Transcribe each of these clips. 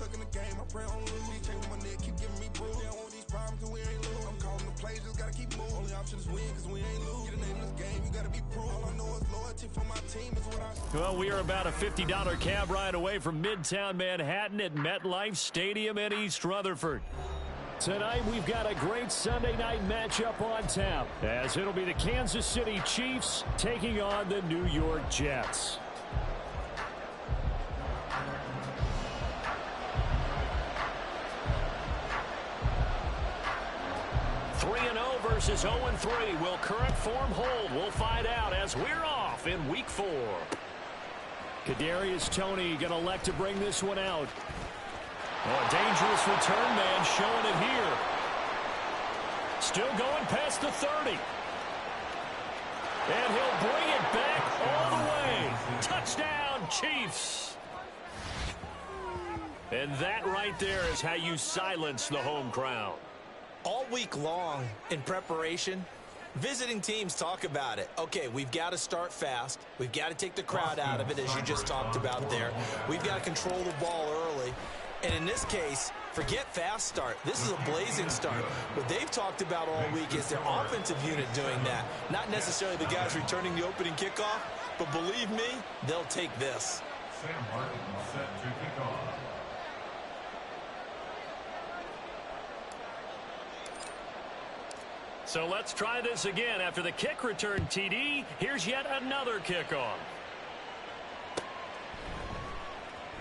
stuck in the game. I pray on lose. Chain on my neck, keep giving me bruise. They don't want these problems and we ain't lose. I'm calling the plays, just gotta keep moving. Only option is win, cause we ain't lose. Get a name in this game, you gotta be proof. All I know is loyalty for my team is what I. Well, we are about a $50 cab ride away from Midtown Manhattan at MetLife Stadium in East Rutherford. Tonight, we've got a great Sunday night matchup on tap, as it'll be the Kansas City Chiefs taking on the New York Jets. 3-0 versus 0-3. Will current form hold? We'll find out as we're off in Week 4. Kadarius Toney going to elect to bring this one out. Oh, a dangerous return man showing it here. Still going past the 30. And he'll bring it back all the way. Touchdown, Chiefs. And that right there is how you silence the home crowd. All week long in preparation, visiting teams talk about it. Okay, we've got to start fast. We've got to take the crowd out of it, as you just talked about there. We've got to control the ball early. And in this case, forget fast start. This is a blazing start. What they've talked about all week is their offensive unit doing that. Not necessarily the guys returning the opening kickoff, but believe me, they'll take this. Sam Martin set to kick off. So let's try this again. After the kick return TD, here's yet another kickoff.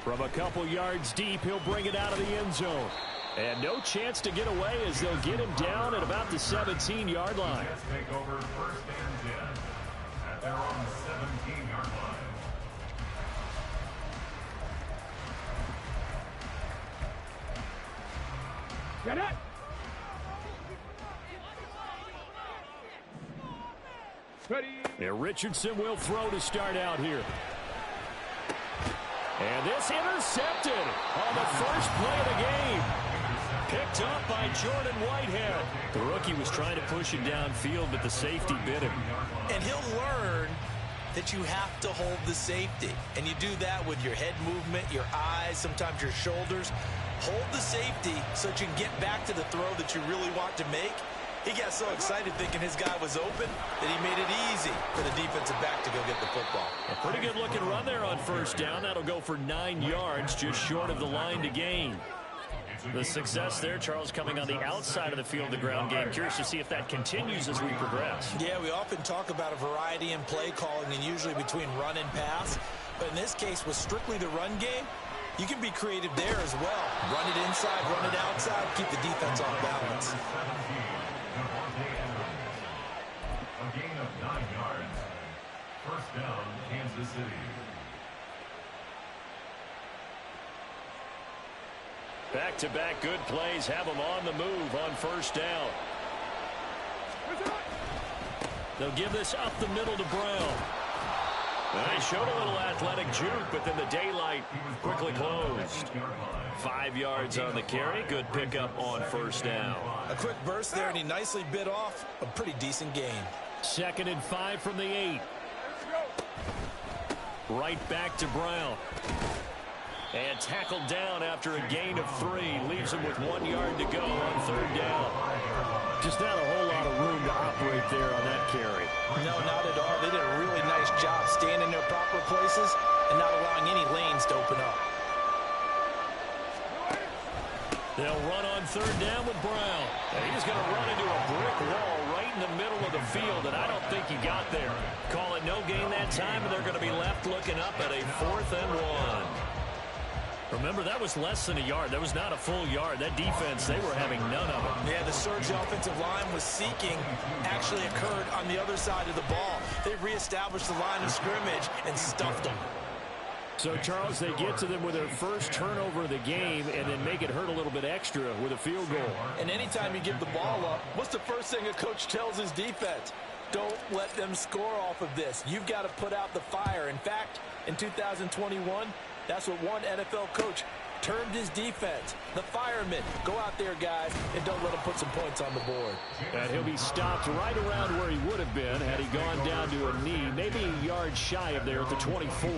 From a couple yards deep, he'll bring it out of the end zone. And no chance to get away as they'll get him down at about the 17-yard line. Jets take over first and 10 at their own 17-yard line. Get it! Ready. And Richardson will throw to start out here. And this intercepted on the first play of the game. Picked up by Jordan Whitehead. The rookie was trying to push him downfield, but the safety bit him. And he'll learn that you have to hold the safety. And you do that with your head movement, your eyes, sometimes your shoulders. Hold the safety so that you can get back to the throw that you really want to make. He got so excited thinking his guy was open that he made it easy for the defensive back to go get the football. A pretty good looking run there on first down. That'll go for 9 yards, just short of the line to gain. The success there, Charles, coming on the outside of the field, the ground game. Curious to see if that continues as we progress. Yeah, we often talk about a variety in play calling and usually between run and pass. But in this case, with strictly the run game, you can be creative there as well. Run it inside, run it outside, keep the defense on balance. A gain of 9 yards. First down, Kansas City. Back-to-back good plays have them on the move on first down. They'll give this up the middle to Brown. They showed a little athletic juke, but then the daylight quickly closed. 5 yards on the carry. Good pickup on first down. A quick burst there, and he nicely bit off a pretty decent gain. 2nd and 5 from the 8. Right back to Brown. And tackled down after a gain of 3. Leaves him with 1 yard to go on third down. Just not a whole lot of room to operate there on that carry. No, not at all. They did a really nice job staying in their proper places and not allowing any lanes to open up. They'll run on third down with Brown. And he's going to run into a brick wall right in the middle of the field, and I don't think he got there. Call it no gain that time, and they're going to be left looking up at a 4th and 1. Remember, that was less than a yard. That was not a full yard. That defense, they were having none of it. Yeah, the surge the offensive line was seeking actually occurred on the other side of the ball. They reestablished the line of scrimmage and stuffed them. So, Charles, they get to them with their first turnover of the game and then make it hurt a little bit extra with a field goal. And anytime you give the ball up, what's the first thing a coach tells his defense? Don't let them score off of this. You've got to put out the fire. In fact, in 2021, that's what one NFL coach termed his defense. The firemen. Go out there, guys, and don't let them put some points on the board. And he'll be stopped right around where he would have been had he gone down to a knee, maybe a yard shy of there at the 24.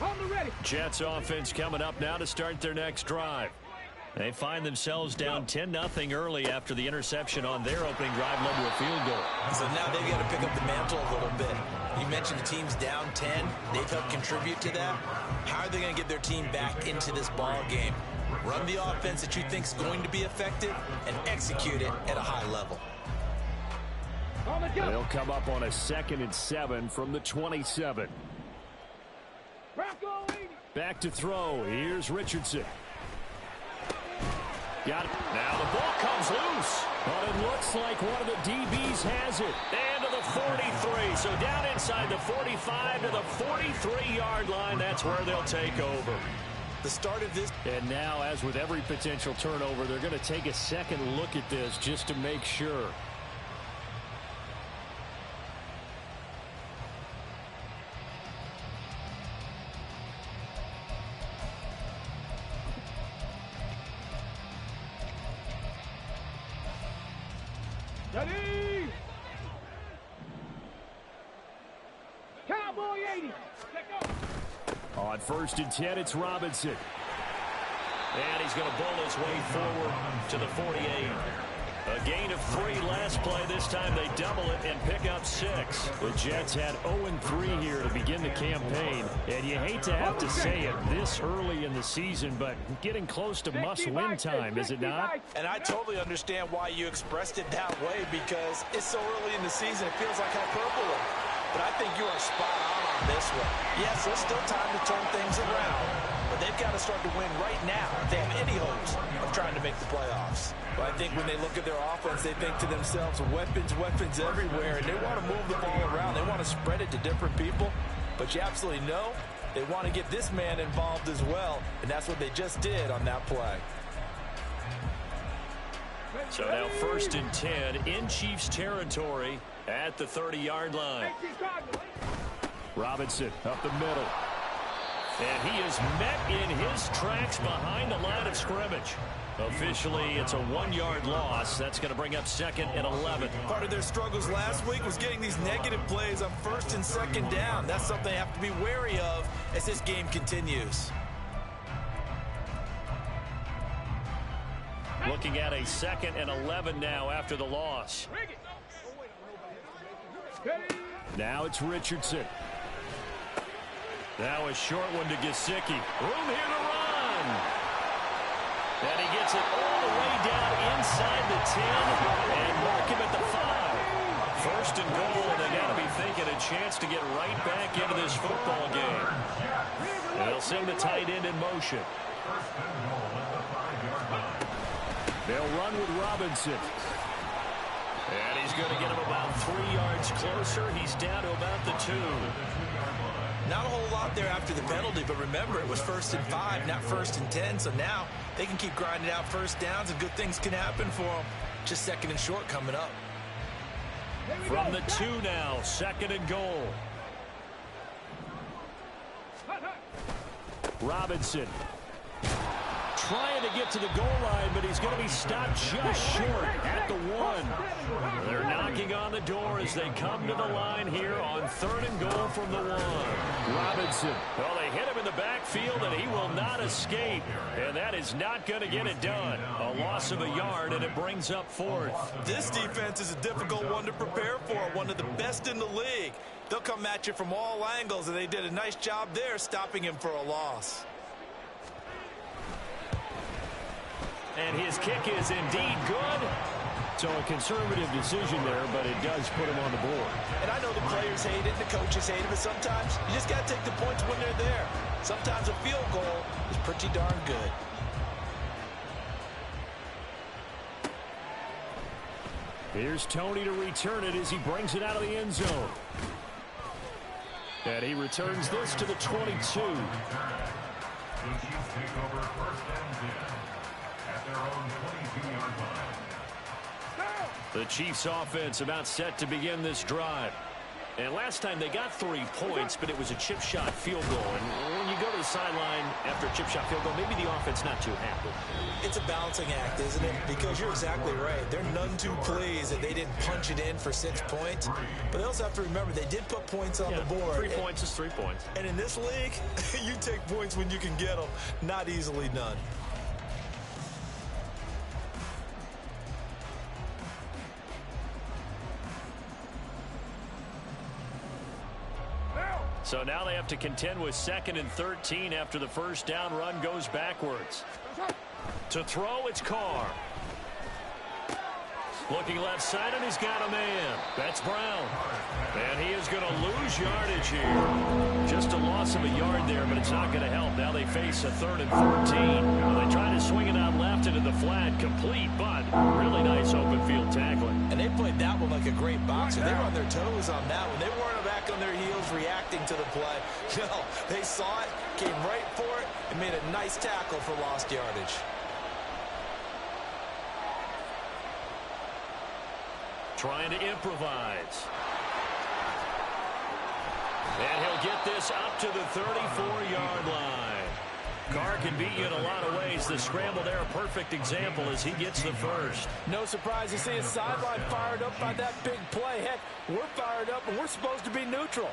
On the ready. Jets offense coming up now to start their next drive. They find themselves down 10-0 early after the interception on their opening drive led to a field goal. So now they've got to pick up the mantle a little bit. You mentioned the team's down 10. They've helped contribute to that. How are they going to get their team back into this ball game? Run the offense that you think is going to be effective and execute it at a high level. They'll come up on a 2nd and 7 from the 27. Back to throw. Here's Richardson. Got it. Now the ball comes loose. But it looks like one of the DBs has it. And to the 43. So down inside the 45 to the 43-yard line. That's where they'll take over. The start of this. And now, as with every potential turnover, they're going to take a second look at this just to make sure. Ready. Cowboy 80. Let go. On 1st and 10, it's Robinson. And he's going to bowl his way forward to the 48. A gain of 3 last play. This time they double it and pick up 6. The Jets had 0-3 here to begin the campaign. And you hate to have to say it this early in the season, but getting close to must-win time, is it not? And I totally understand why you expressed it that way, because it's so early in the season, it feels like hyperbole. But I think you are spot on this one. Yes, there's still time to turn things around, but they've got to start to win right now if they have any hopes of trying to make the playoffs. But I think when they look at their offense, they think to themselves, weapons everywhere, and they want to move the ball around. They want to spread it to different people, but you absolutely know they want to get this man involved as well, and that's what they just did on that play. So now 1st and 10 in Chiefs territory at the 30-yard line. Robinson up the middle. And he is met in his tracks behind the line of scrimmage. Officially, it's a 1-yard loss. That's going to bring up 2nd and 11. Part of their struggles last week was getting these negative plays on 1st and 2nd down. That's something they have to be wary of as this game continues. Looking at a 2nd and 11 now after the loss. Now it's Richardson. Now a short one to Gesicki. Room here to run. And he gets it all the way down inside the 10 and mark him at the 5. 1st and goal, and they got to be thinking a chance to get right back into this football game. And they'll send the tight end in motion. They'll run with Robinson. And he's going to get him about 3 yards closer. He's down to about the 2. Not a whole lot there after the penalty, but remember, it was 1st and 5, not 1st and 10. So now they can keep grinding out 1st downs, and good things can happen for them. Just 2nd and short coming up. From the 2 now, 2nd and goal. Robinson trying to get to the goal line, but he's going to be stopped just short at the 1. They're knocking on the door as they come to the line here on 3rd and goal from the 1. Robinson. Well, they hit him in the backfield, and he will not escape. And that is not going to get it done. A loss of a yard, and it brings up 4th. This defense is a difficult one to prepare for, one of the best in the league. They'll come at you from all angles, and they did a nice job there stopping him for a loss. And his kick is indeed good. So a conservative decision there, but it does put him on the board. And I know the players hate it, the coaches hate it, but sometimes you just got to take the points when they're there. Sometimes a field goal is pretty darn good. Here's Tony to return it as he brings it out of the end zone. And he returns this to the 22. The Chiefs take over 1st and 10 at their own 22-yard line. The Chiefs offense about set to begin this drive. And last time they got 3 points, but it was a chip shot field goal. And when you go to the sideline after a chip shot field goal. Maybe the offense not too happy. It's a balancing act, isn't it? Because you're exactly right. They're none too pleased that they didn't punch it in for 6 points. But they also have to remember they did put points on the board. 3 points is 3 points. And in this league, you take points when you can get them. Not easily done. So now they have to contend with 2nd and 13 after the first down run goes backwards. To throw, it's Carr. Looking left side, and he's got a man. That's Brown. And he is going to lose yardage here. Just a loss of a yard there, but it's not going to help. Now they face a 3rd and 14. Well, they try to swing it out left into the flat. Complete, but really nice open field tackling. And they played that one like a great boxer. They were on their toes on that one. They weren't back on their heels reacting to the play. No, they saw it, came right for it, and made a nice tackle for lost yardage. Trying to improvise. And he'll get this up to the 34-yard line. Carr can beat you in a lot of ways. The scramble there, a perfect example as he gets the first. No surprise to see his sideline fired up by that big play. Heck, we're fired up and we're supposed to be neutral.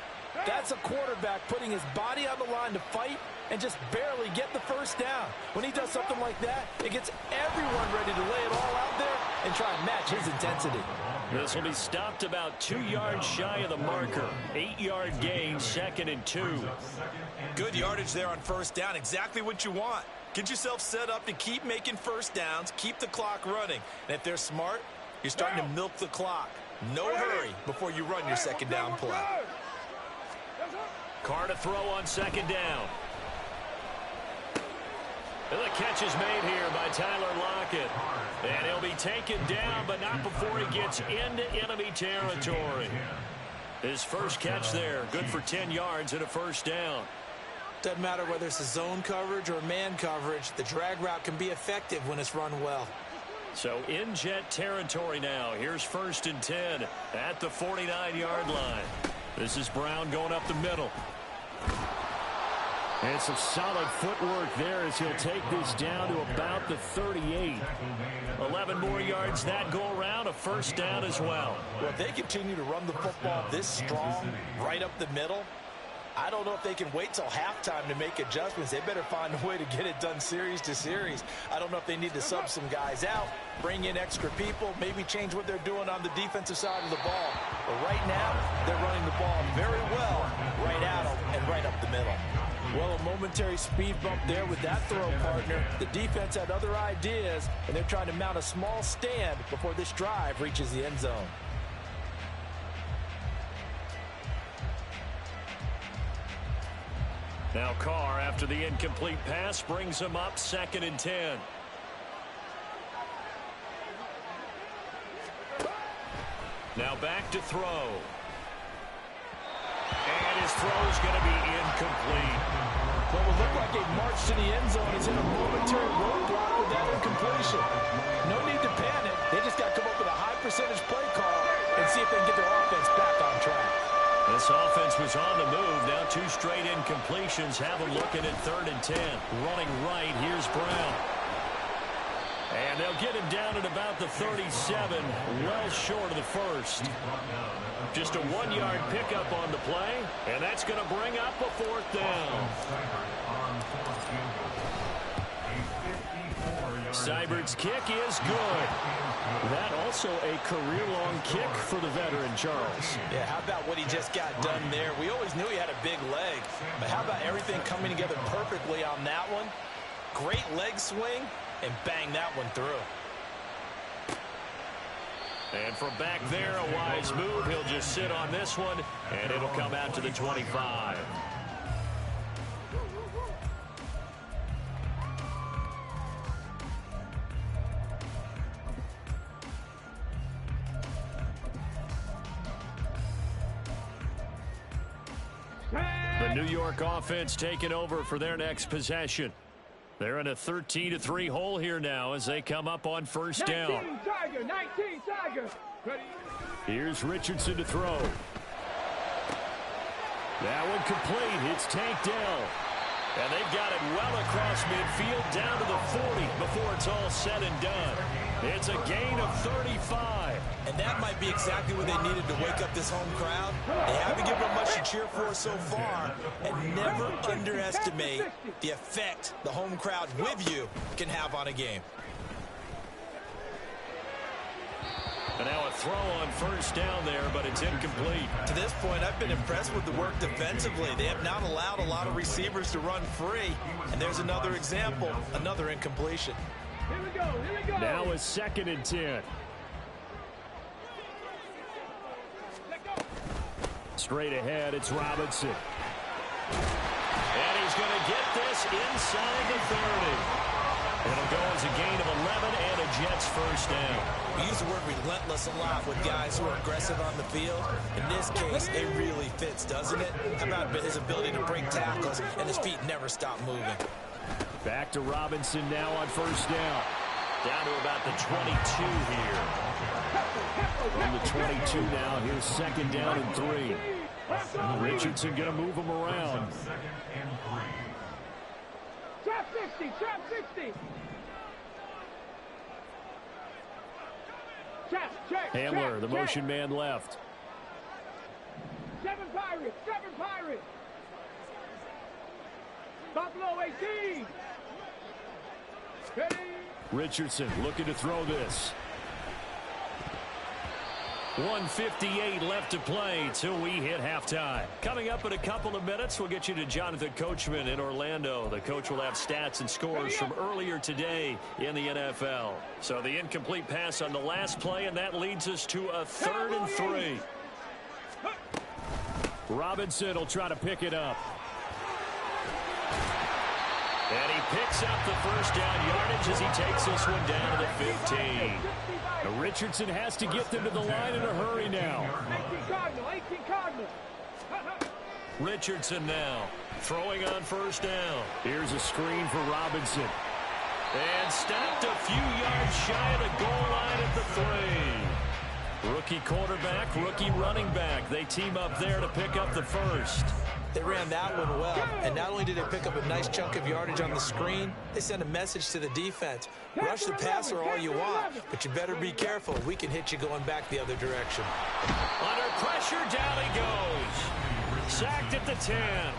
That's a quarterback putting his body on the line to fight and just barely get the first down. When he does something like that, it gets everyone ready to lay it all out there and try and match his intensity. This will be stopped about 2 yards shy of the marker. 8-yard gain, 2nd and 2. Good yardage there on first down. Exactly what you want. Get yourself set up to keep making first downs, keep the clock running. And if they're smart, you're starting to milk the clock. No hurry before you run your second down play. Carr to throw on 2nd down. And the catch is made here by Tyler Lockett. And he'll be taken down, but not before he gets into enemy territory. His first catch there, good for 10 yards and a first down. Doesn't matter whether it's a zone coverage or man coverage, the drag route can be effective when it's run well. So in jet territory now. Here's 1st and 10 at the 49-yard line. This is Brown going up the middle. And some solid footwork there as he'll take this down to about the 38. 11 more yards that go around, a first down as well. Well, if they continue to run the football this strong, right up the middle, I don't know if they can wait till halftime to make adjustments. They better find a way to get it done series to series. I don't know if they need to sub some guys out, bring in extra people, maybe change what they're doing on the defensive side of the ball. But right now, they're running the ball very well right at them and right up the middle. Well, a momentary speed bump there with that throw, partner. The defense had other ideas, and they're trying to mount a small stand before this drive reaches the end zone. Now Carr, after the incomplete pass, brings him up 2nd and 10. Now back to throw. And his throw is going to be incomplete. Well, it looked like a march to the end zone is in a momentary roadblock with that incompletion. No need to panic. They just got to come up with a high percentage play call and see if they can get their offense back on track. This offense was on the move. Now 2 straight incompletions have them looking at 3rd and 10. Running right, here's Brown. And they'll get him down at about the 37, well short of the first. Just a 1-yard pickup on the play, and that's going to bring up a 4th down. Seibert's kick is good. That also a career-long kick for the veteran, Charles. Yeah, how about what he just got done there? We always knew he had a big leg, but how about everything coming together perfectly on that one? Great leg swing, and bang that one through. And from back there, a wise move. He'll just sit on this one, and it'll come out to the 25. The New York offense taking over for their next possession. They're in a 13-3 hole here now as they come up on first down. 19 Tiger, 19 Tiger. Ready? Here's Richardson to throw. That one complete. It's Tank Dell. And they've got it well across midfield down to the 40 before it's all said and done. It's a gain of 35. And that might be exactly what they needed to wake up this home crowd. They haven't given them much to cheer for so far. And never underestimate the effect the home crowd with you can have on a game. And now a throw on first down there, but it's incomplete. To this point, I've been impressed with the work defensively. They have not allowed a lot of receivers to run free. And there's another example, another incompletion. Here we go, here we go. Now a 2nd and 10. Straight ahead, it's Robinson. And he's going to get this inside the 30. It'll go as a gain of 11 and a Jets first down. We use the word relentless a lot with guys who are aggressive on the field. In this case, it really fits, doesn't it? How about his ability to break tackles and his feet never stop moving? Back to Robinson now on first down. Down to about the 22 here. From the 22 now, here's 2nd down and 3. Richardson going to move him around. Trap 60, trap 60. Check. Hamler, the motion man left. 7 Pirates, 7 Pirates. Buffalo 18. Ready. Richardson looking to throw this. 1:58 left to play till we hit halftime. Coming up in a couple of minutes, we'll get you to Jonathan Coachman in Orlando. The coach will have stats and scores from earlier today in the NFL. So the incomplete pass on the last play, and that leads us to a 3rd and 3. Robinson will try to pick it up. And he picks up the first down yardage as he takes this one down to the 15. Richardson has to get them to the line in a hurry now. 18 Cardinal. Richardson now throwing on first down. Here's a screen for Robinson. And stopped a few yards shy of the goal line at the 3. Rookie quarterback, rookie running back. They team up there to pick up the first. They ran that one well, and not only did they pick up a nice chunk of yardage on the screen, they sent a message to the defense. Rush the passer all you want, but you better be careful. We can hit you going back the other direction. Under pressure, down he goes. Sacked at the 10.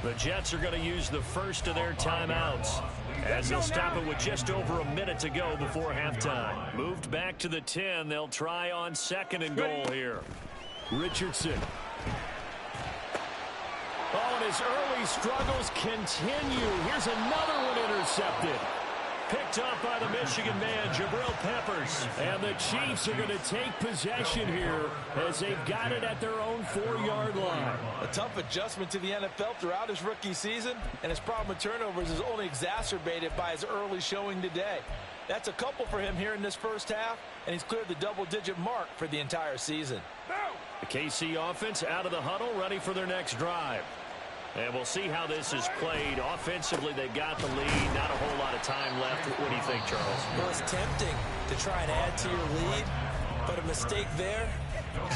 The Jets are going to use the first of their timeouts as they'll stop it with just over a minute to go before halftime. Moved back to the 10. They'll try on 2nd and goal here. Richardson. Oh, and his early struggles continue. Here's another one intercepted. Picked up by the Michigan man, Jabril Peppers. And the Chiefs are going to take possession here as they've got it at their own 4-yard line. A tough adjustment to the NFL throughout his rookie season, and his problem with turnovers is only exacerbated by his early showing today. That's a couple for him here in this first half, and he's cleared the double-digit mark for the entire season. The KC offense out of the huddle, ready for their next drive. And we'll see how this is played. Offensively, they got the lead. Not a whole lot of time left. What do you think, Charles? Well, it's tempting to try and add to your lead, but a mistake there,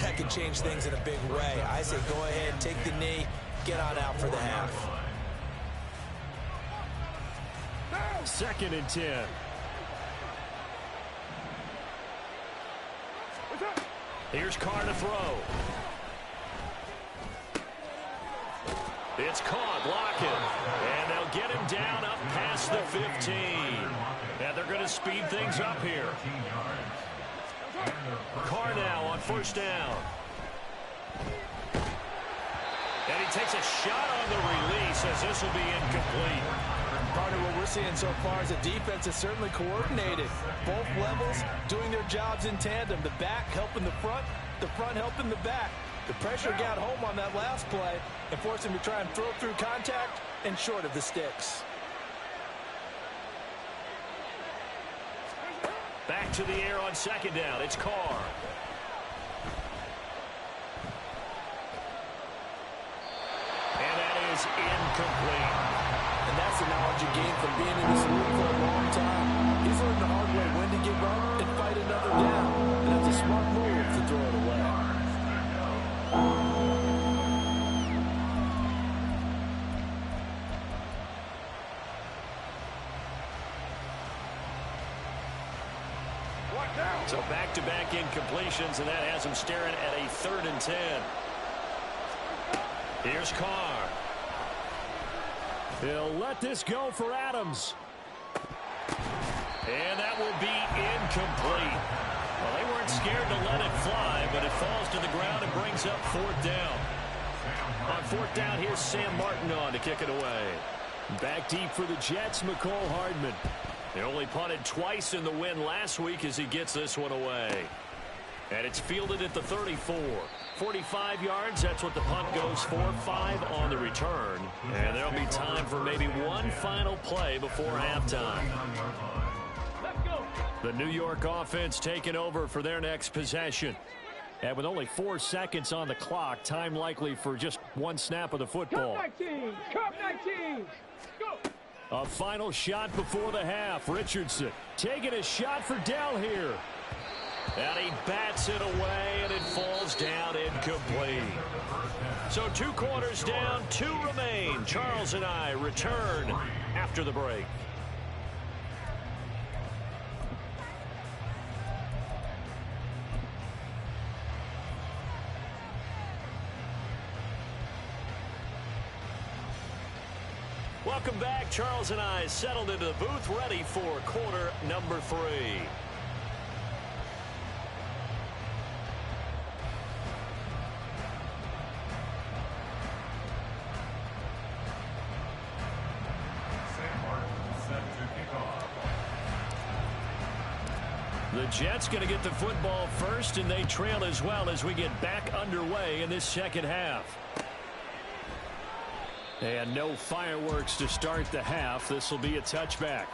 that could change things in a big way. I say go ahead, take the knee, get on out for the half. 2nd and 10. Here's Carr to throw. It's caught, Lockett. And they'll get him down up past the 15. And they're going to speed things up here. Carr now on first down. And he takes a shot on the release as this will be incomplete. Partner, what we're seeing so far is the defense is certainly coordinated. Both levels doing their jobs in tandem. The back helping the front helping the back. The pressure got home on that last play and forced him to try and throw through contact and short of the sticks. Back to the air on 2nd down. It's Carr. And that is incomplete. And that's the knowledge you gain from being in this league for a long time. He's learned the hard way when to give up and fight another down. And that's a smart move to throw it away. So back-to-back incompletions, and that has him staring at a 3rd and 10. Here's Carr. He'll let this go for Adams. And that will be incomplete. Well, they weren't scared to let it fly, but it falls to the ground and brings up 4th down. On 4th down, here's Sam Martin on to kick it away. Back deep for the Jets, McCole Hardman. He only punted twice in the win last week as he gets this one away. And it's fielded at the 34. 45 yards, that's what the punt goes for. 5 on the return. And there'll be time for maybe one final play before halftime. Let's go. The New York offense taking over for their next possession. And with only 4 seconds on the clock, time likely for just one snap of the football. Cup 19. Cup 19. Go. A final shot before the half. Richardson taking a shot for Dell here. And he bats it away, and it falls down incomplete. So 2 quarters down, 2 remain. Charles and I return after the break. Welcome back. Charles and I settled into the booth, ready for quarter number 3. The Jets going to get the football first, and they trail as well as we get back underway in this second half. And no fireworks to start the half. This will be a touchback.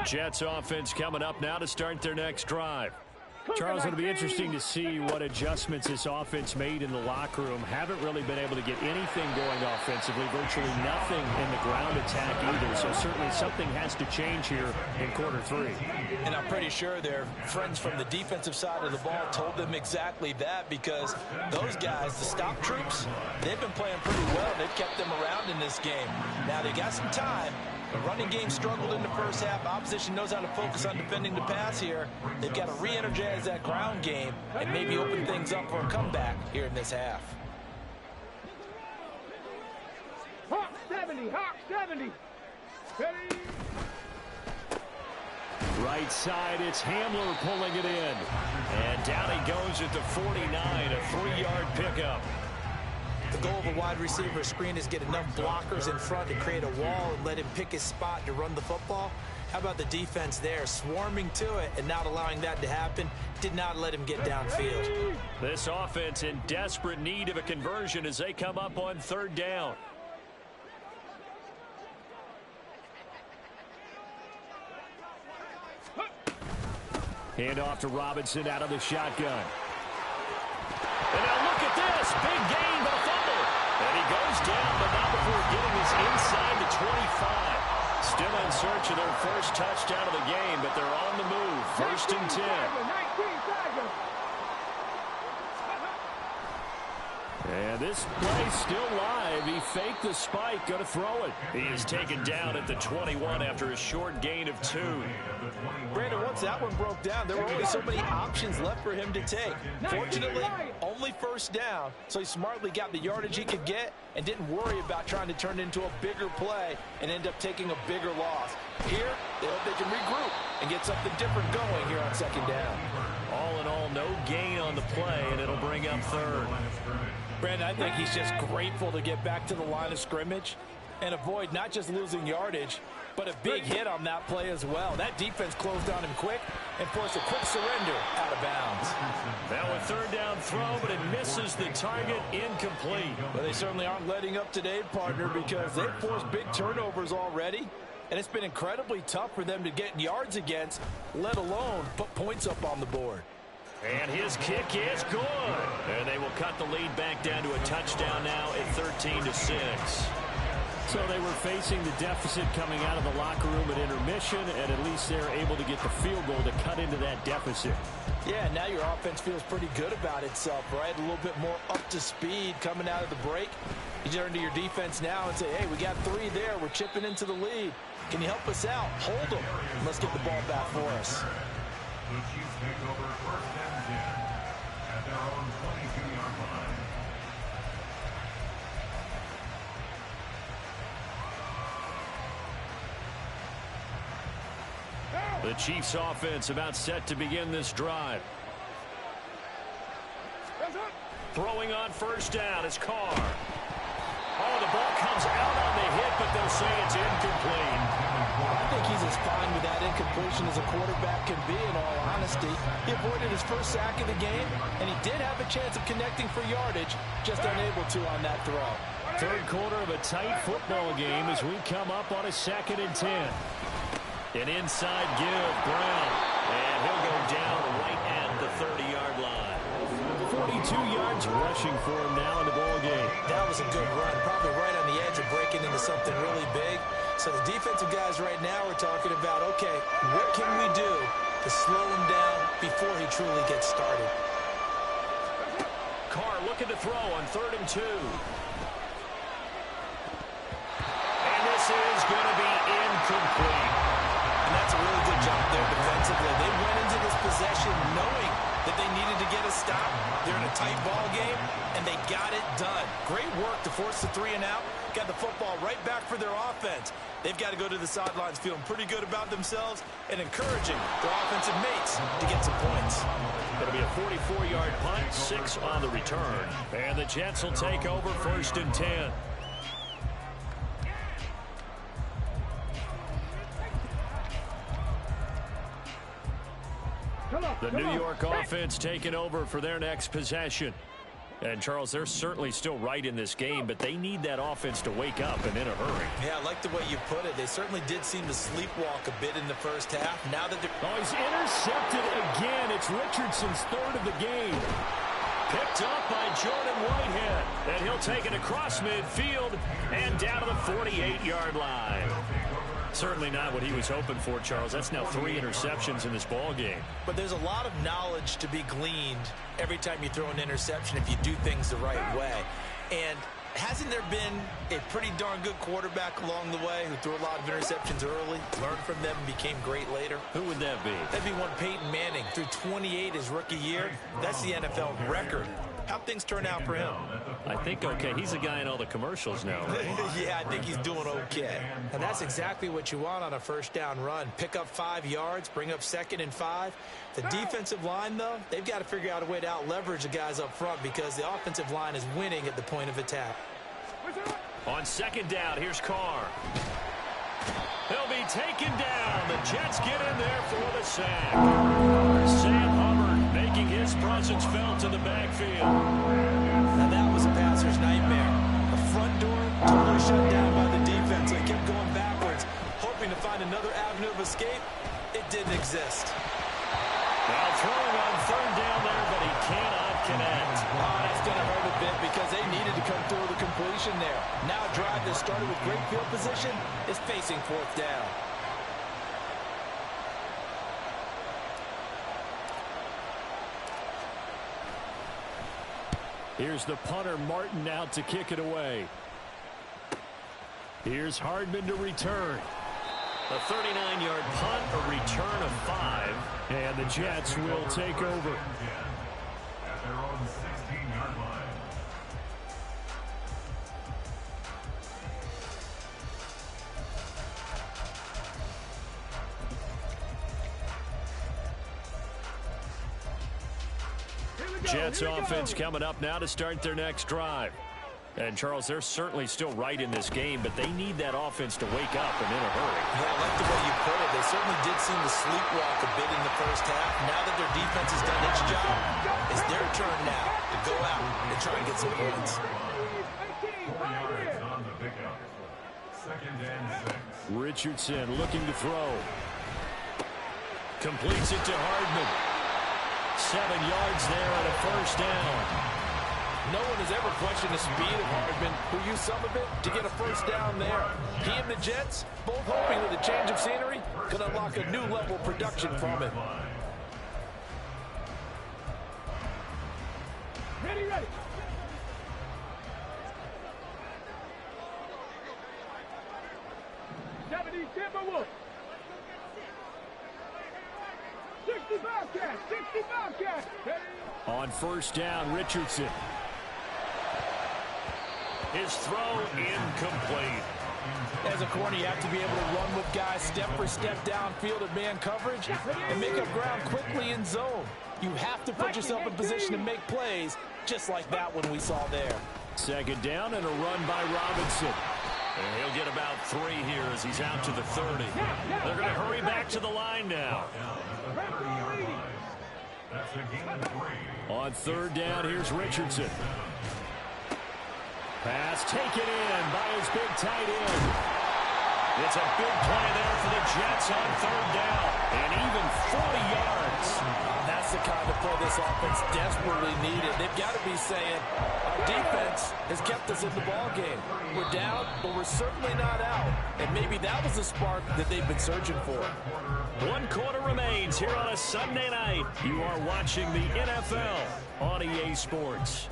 Jets offense coming up now to start their next drive. Charles, it'll be interesting to see what adjustments this offense made in the locker room. Haven't really been able to get anything going offensively, virtually nothing in the ground attack either. So certainly something has to change here in quarter 3. And I'm pretty sure their friends from the defensive side of the ball told them exactly that, because those guys, the stop troops, they've been playing pretty well. They've kept them around in this game. Now they got some time. The running game struggled in the first half. Opposition knows how to focus on defending the pass here. They've got to re-energize that ground game and maybe open things up for a comeback here in this half. Hawk 70. Hawk 70. Ready. Right side, it's Hamler pulling it in. And down he goes at the 49, a 3-yard pickup. The goal of a wide receiver screen is get enough blockers in front to create a wall and let him pick his spot to run the football. How about the defense there, swarming to it and not allowing that to happen? Did not let him get downfield. This offense in desperate need of a conversion as they come up on 3rd down. Hand off to Robinson out of the shotgun. And now look at this. Big gain, but a fumble. And he goes down, but not before getting us inside the 25. Still in search of their first touchdown of the game, but they're on the move. 1st and 10. 19 Tigers. And this play still live. He faked the spike, going to throw it. He is taken down at the 21 after a short gain of 2. Brandon, once that one broke down, there were only so many options left for him to take. Fortunately, only 1st down, so he smartly got the yardage he could get and didn't worry about trying to turn it into a bigger play and end up taking a bigger loss. Here, they hope they can regroup and get something different going here on 2nd down. All in all, no gain on the play, and it'll bring up 3rd. Brandon, I think he's just grateful to get back to the line of scrimmage and avoid not just losing yardage, but a big hit on that play as well. That defense closed on him quick and forced a quick surrender out of bounds. Now a 3rd down throw, but it misses the target, incomplete. But they certainly aren't letting up today, partner, because they've forced big turnovers already, and it's been incredibly tough for them to get yards against, let alone put points up on the board. And his kick is good. And they will cut the lead back down to a touchdown now at 13-6. So they were facing the deficit coming out of the locker room at intermission, and at least they're able to get the field goal to cut into that deficit. Yeah, now your offense feels pretty good about itself, right? A little bit more up to speed coming out of the break. You turn to your defense now and say, hey, we got 3 there. We're chipping into the lead. Can you help us out? Hold them. Let's get the ball back for us. The Chiefs take over 1st and 10 at their own 22-yard line. The Chiefs offense about set to begin this drive. Throwing on 1st down is Carr. Oh, the ball comes out on the hit, but they'll say it's incomplete. I think he's as fine with that incompletion as a quarterback can be, in all honesty. He avoided his first sack of the game, and he did have a chance of connecting for yardage, just unable to on that throw. Third quarter of a tight football game as we come up on a 2nd and 10. An inside give, Brown, and he'll go down right at the 30-yard line. 42 yards rushing for him now in the ball game. That was a good run, probably right on the edge of breaking into something really big. So the defensive guys right now are talking about, okay, what can we do to slow him down before he truly gets started? Carr looking to throw on 3rd and 2. And this is going to be incomplete. And that's a really good job there defensively. They went into this possession knowing that they needed to get a stop. They're in a tight ball game, and they got it done. Great work to force the 3 and out. Got the football right back for their offense. They've got to go to the sidelines feeling pretty good about themselves and encouraging their offensive mates to get some points. It'll be a 44-yard punt, 6 on the return. And the Jets will take over 1st and 10. The New York offense taking over for their next possession. And, Charles, they're certainly still right in this game, but they need that offense to wake up and in a hurry. Yeah, I like the way you put it. They certainly did seem to sleepwalk a bit in the first half. Now that they're... Oh, he's intercepted again. It's Richardson's 3rd of the game. Picked up by Jordan Whitehead. And he'll take it across midfield and down to the 48-yard line. Certainly not what he was hoping for, Charles. That's now 3 interceptions in this ball game. But there's a lot of knowledge to be gleaned every time you throw an interception if you do things the right way. And hasn't there been a pretty darn good quarterback along the way who threw a lot of interceptions early, learned from them, and became great later? Who would that be? That'd be one Peyton Manning. Threw 28 his rookie year. That's the NFL record. How'd things turn out for him? I think okay. He's a guy in all the commercials now. Yeah, I think he's doing okay. And that's exactly what you want on a 1st down run. Pick up 5 yards, bring up 2nd and 5. The defensive line, though, they've got to figure out a way to out-leverage the guys up front because the offensive line is winning at the point of attack. On 2nd down, here's Carr. He'll be taken down. The Jets get in there for the sack. Sam Hubbard making his presence felt in the backfield. And that was a passer's nightmare. The front door totally shut down by the defense. They kept going backwards, hoping to find another avenue of escape. It didn't exist. Now throwing on 3rd down there, but he cannot connect. Oh, that's going to hurt a bit because they needed to come through with a completion there. Now a drive that started with great field position is facing 4th down. Here's the punter, Martin, out to kick it away. Here's Hardman to return. A 39-yard punt, a return of 5, and the Jets will take over. At their own 16-yard line. Jets offense coming up now to start their next drive. And, Charles, they're certainly still right in this game, but they need that offense to wake up and in a hurry. Yeah, I like the way you put it. They certainly did seem to sleepwalk a bit in the first half. Now that their defense has done its job, it's their turn now to go out and try and get some points. 4 yards on the pickup. 2nd and 6. Richardson looking to throw. Completes it to Hardman. 7 yards there and a 1st down. No one has ever questioned the speed of Hardman, who used some of it to get a first down there. He and the Jets, both hoping with a change of scenery, could unlock a new level of production from it. Ready, ready. Timberwolves. 65 catch, 65 catch. On first down, Richardson. His throw incomplete. As a corner, you have to be able to run with guys step for step downfield in man coverage and make up ground quickly in zone. You have to put yourself in position to make plays, just like that one we saw there. Second down and a run by Robinson. And he'll get about 3 here as he's out to the 30. They're going to hurry back to the line now. That's a gain of 3. On third down, here's Richardson. Pass taken in by his big tight end. It's a big play there for the Jets on third down. And even 40 yards. That's the kind of play this offense desperately needed. They've got to be saying, our defense has kept us in the ball game. We're down, but we're certainly not out. And maybe that was the spark that they've been searching for. 1 quarter remains here on a Sunday night. You are watching the NFL on EA Sports.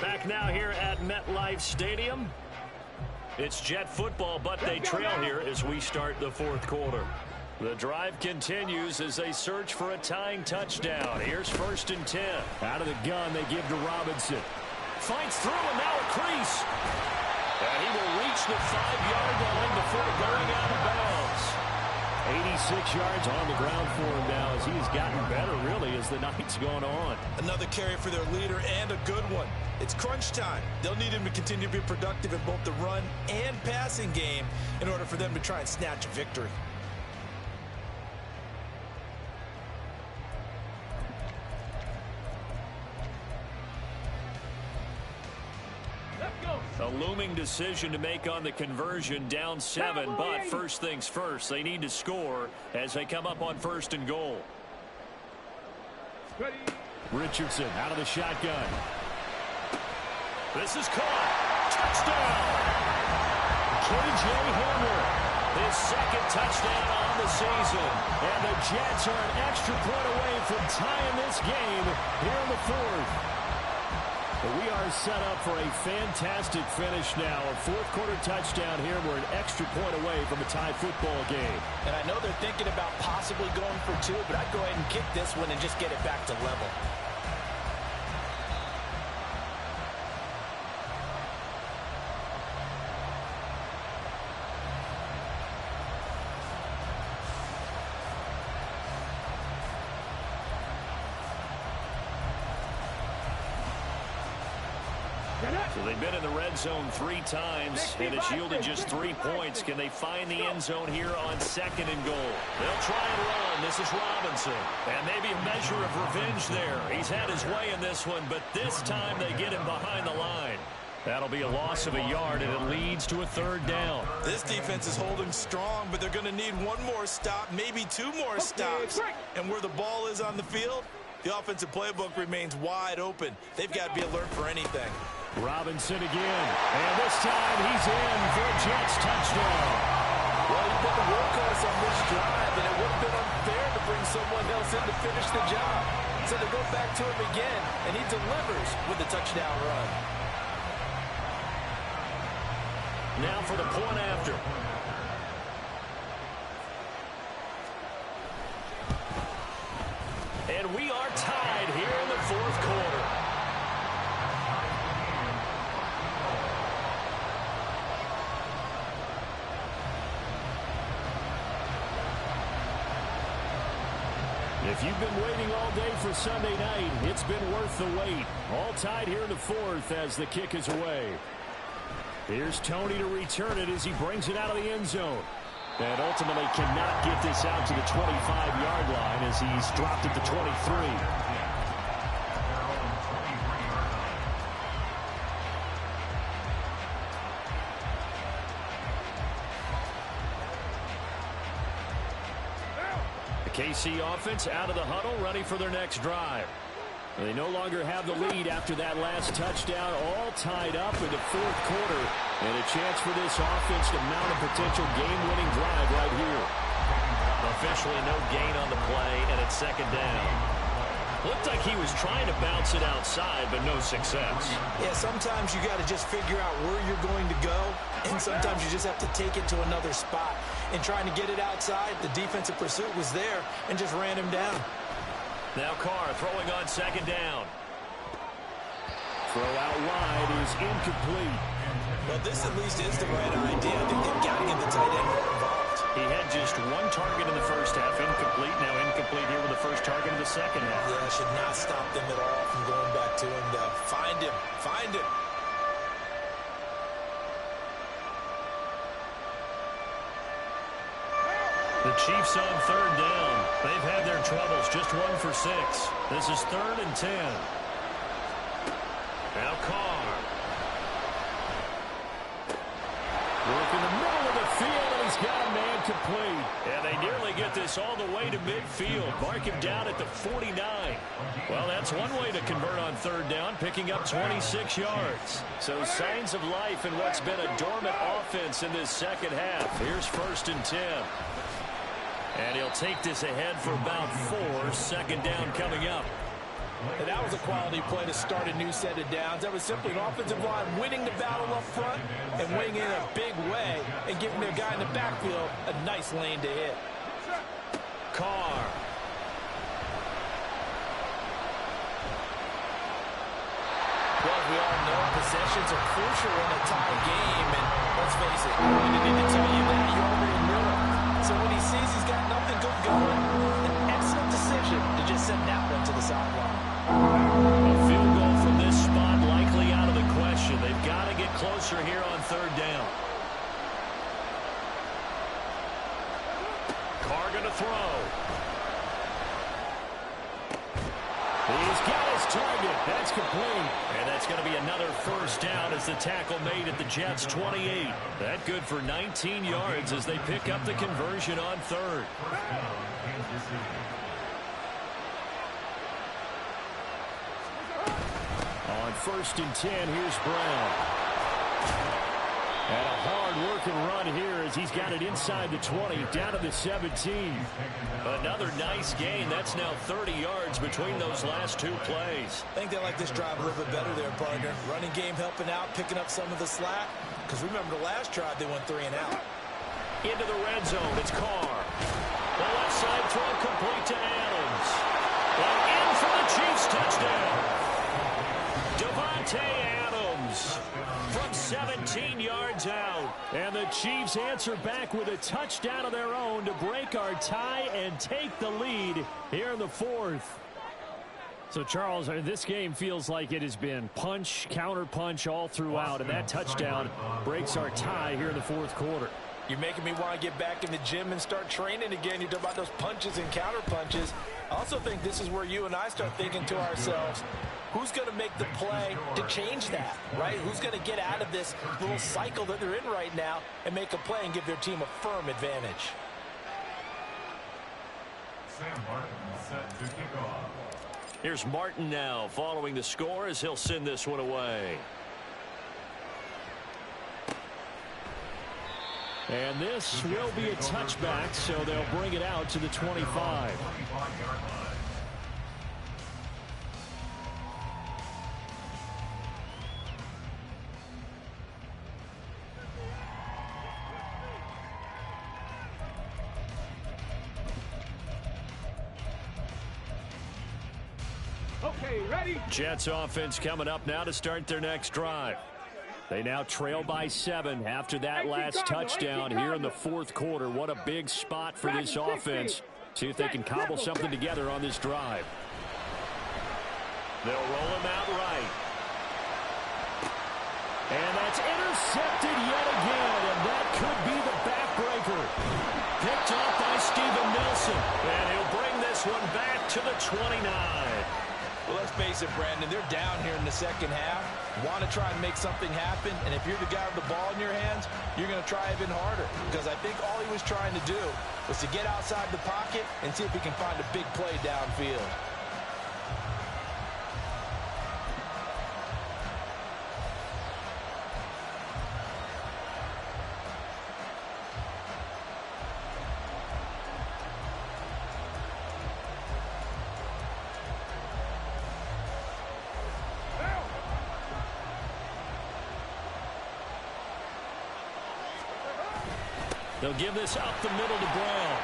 Back now here at MetLife Stadium. It's Jet football, but they trail here as we start the 4th quarter. The drive continues as they search for a tying touchdown. Here's 1st and 10. Out of the gun, they give to Robinson. Fights through, and now a crease. And he will reach the 5-yard line before going out of bounds. 86 yards on the ground for him now as he's gotten better, really, as the night's gone on. Another carry for their leader and a good one. It's crunch time. They'll need him to continue to be productive in both the run and passing game in order for them to try and snatch a victory. A looming decision to make on the conversion, down 7, but first things first, they need to score as they come up on 1st and goal. Richardson out of the shotgun. This is caught. Touchdown! K.J. Hamler, his 2nd touchdown on the season. And the Jets are an extra point away from tying this game here in the 4th. We are set up for a fantastic finish now. A 4th quarter touchdown here. We're an extra point away from a tie football game. And I know they're thinking about possibly going for 2, but I'd go ahead and kick this one and just get it back to level. So they've been in the red zone 3 times, and it's yielded just 3 points. Can they find the end zone here on 2nd and goal? They'll try and run. This is Robinson. And maybe a measure of revenge there. He's had his way in this one, but this time they get him behind the line. That'll be a loss of a yard, and it leads to a 3rd down. This defense is holding strong, but they're going to need 1 more stop, maybe 2 more stops. And where the ball is on the field, the offensive playbook remains wide open. They've got to be alert for anything. Robinson again. And this time he's in for a Jets touchdown. Well, he put the workhorse on this drive, and it would have been unfair to bring someone else in to finish the job. So they go back to him again, and he delivers with a touchdown run. Now for the point after. And we are tied here in the 4th quarter. If you've been waiting all day for Sunday night, it's been worth the wait. All tied here in the 4th as the kick is away. Here's Tony to return it as he brings it out of the end zone. And ultimately cannot get this out to the 25-yard line as he's dropped it to 23. KC offense out of the huddle, ready for their next drive. They no longer have the lead after that last touchdown, all tied up in the fourth quarter. And a chance for this offense to mount a potential game-winning drive right here. Officially no gain on the play, and it's second down. Looked like he was trying to bounce it outside, but no success. Yeah, sometimes you got to just figure out where you're going to go, and sometimes you just have to take it to another spot. And trying to get it outside, the defensive pursuit was there and just ran him down. Now Carr throwing on second down. Throw out wide is incomplete. Well, this at least is the right idea. I think they've got to get the tight end more involved. He had just one target in the first half, incomplete. Now incomplete here with the first target in the second half. Yeah, should not stop them at all from going back to him, though. Find him. Find him. The Chiefs on third down. They've had their troubles, just 1 for 6. This is 3rd and 10. Now Carr. Work in the middle of the field, and he's got a man complete. And they nearly get this all the way to midfield. Mark him down at the 49. Well, that's one way to convert on third down, picking up 26 yards. So signs of life in what's been a dormant offense in this second half. Here's 1st and 10. And he'll take this ahead for about 4. Second down coming up. And that was a quality play to start a new set of downs. That was simply an offensive line winning the battle up front and winning in a big way and giving their guy in the backfield a nice lane to hit. Carr. Well, as we all know, possessions are crucial in a tie game. And let's face it, I didn't need to tell you that. You already knew it. So when he sees he's got nothing good going, an excellent decision to just send that one to the sideline. A field goal from this spot likely out of the question. They've got to get closer here on third down. Carr going to throw. He's got his target. That's complete. And that's going to be another first down as the tackle made at the Jets' 28. That good for 19 yards as they pick up the conversion on third. On 1st and 10, here's Brown. And a hard-working run here as he's got it inside the 20, down to the 17. Another nice gain. That's now 30 yards between those last 2 plays. I think they like this drive a little bit better there, partner. Running game helping out, picking up some of the slack. Because remember, the last drive, they went 3 and out. Into the red zone, it's Carr. The left side throw complete to Adams. And in for the Chiefs touchdown. Davante Adams from 17 yards out. And the Chiefs answer back with a touchdown of their own to break our tie and take the lead here in the 4th. So, Charles, this game feels like it has been punch, counter-punch all throughout, and that touchdown breaks our tie here in the 4th quarter. You're making me want to get back in the gym and start training again. You talk about those punches and counter punches. I also think this is where you and I start thinking to ourselves, who's going to make the play to change that, right? Who's going to get out of this little cycle that they're in right now and make a play and give their team a firm advantage? Sam Martin set to kick off. Here's Martin now following the score as he'll send this one away. And this will be a touchback, so they'll bring it out to the 25. Okay, ready? Jets offense coming up now to start their next drive. They now trail by 7 after that last touchdown here in the 4th quarter. What a big spot for this offense. See if they can cobble something together on this drive. They'll roll him out right. And that's intercepted yet again, and that could be the backbreaker. Picked off by Steven Nelson. And he'll bring this one back to the 29. Well, let's face it, Brandon, they're down here in the second half. Want to try and make something happen, and if you're the guy with the ball in your hands, you're going to try even harder. Because I think all he was trying to do was to get outside the pocket and see if he can find a big play downfield. They'll give this up the middle to Brown.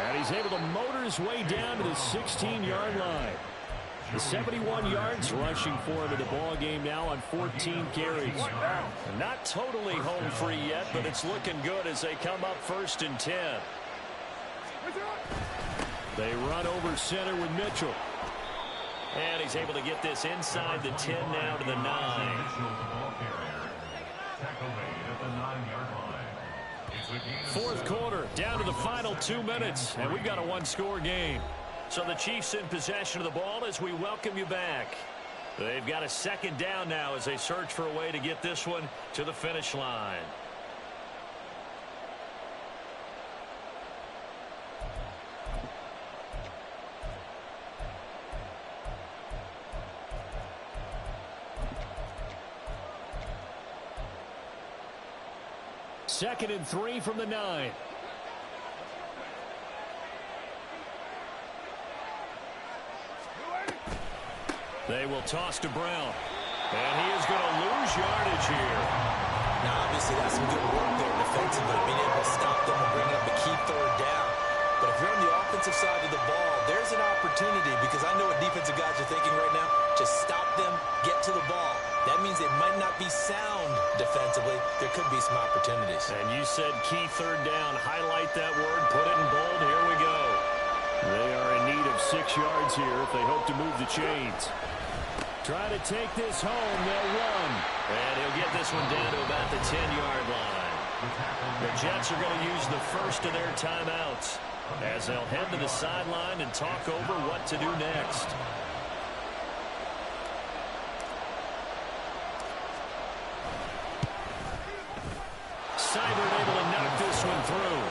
And he's able to motor his way down to the 16-yard line. The 71 yards rushing for him in the ball game now on 14 carries. Not totally home free yet, but it's looking good as they come up 1st and 10. They run over center with Mitchell. And he's able to get this inside the 10 now to the 9. Fourth quarter, down to the final 2 minutes, and we've got a one-score game. So the Chiefs in possession of the ball as we welcome you back. They've got a 2nd down now as they search for a way to get this one to the finish line. Second and 3 from the 9. They will toss to Brown. And he is going to lose yardage here. Now, obviously, that's some good work there defensively, being able to stop them and bring up a key 3rd down. But if you're on the offensive side of the ball, there's an opportunity, because I know what defensive guys are thinking right now. Just stop them, get to the ball. That means they might not be sound defensively. There could be some opportunities. And you said key 3rd down. Highlight that word. Put it in bold. Here we go. They are in need of 6 yards here if they hope to move the chains. Try to take this home. They'll run. And he'll get this one down to about the 10-yard line. The Jets are going to use the first of their timeouts as they'll head to the sideline and talk over what to do next. Seibert able to knock this one through.